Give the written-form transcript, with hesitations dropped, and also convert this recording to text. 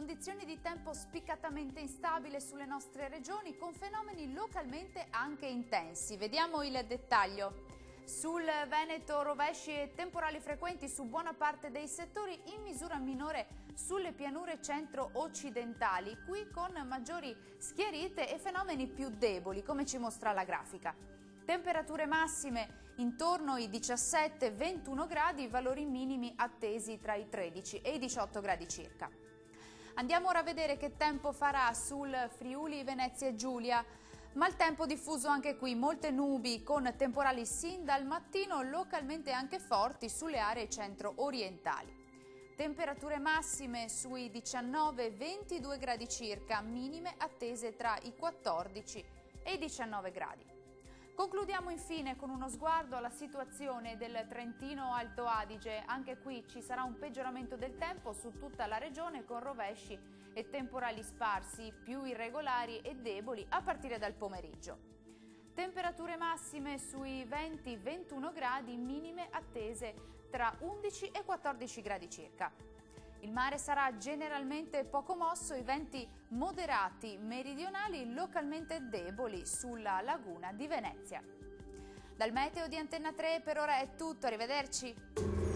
condizioni di tempo spiccatamente instabile sulle nostre regioni con fenomeni localmente anche intensi. Vediamo il dettaglio. Sul Veneto rovesci e temporali frequenti su buona parte dei settori, in misura minore sulle pianure centro-occidentali, qui con maggiori schiarite e fenomeni più deboli, come ci mostra la grafica. Temperature massime intorno ai 17-21 gradi, valori minimi attesi tra i 13 e i 18 gradi circa. Andiamo ora a vedere che tempo farà sul Friuli, Venezia e Giulia. Maltempo diffuso anche qui, molte nubi con temporali sin dal mattino, localmente anche forti sulle aree centro-orientali. Temperature massime sui 19-22 gradi circa, minime attese tra i 14 e i 19 gradi. Concludiamo infine con uno sguardo alla situazione del Trentino Alto Adige. Anche qui ci sarà un peggioramento del tempo su tutta la regione con rovesci e temporali sparsi, più irregolari e deboli a partire dal pomeriggio. Temperature massime sui 20-21 gradi, minime attese tra 11 e 14 gradi circa. Il mare sarà generalmente poco mosso, i venti moderati meridionali localmente deboli sulla laguna di Venezia. Dal meteo di Antenna 3 per ora è tutto, arrivederci!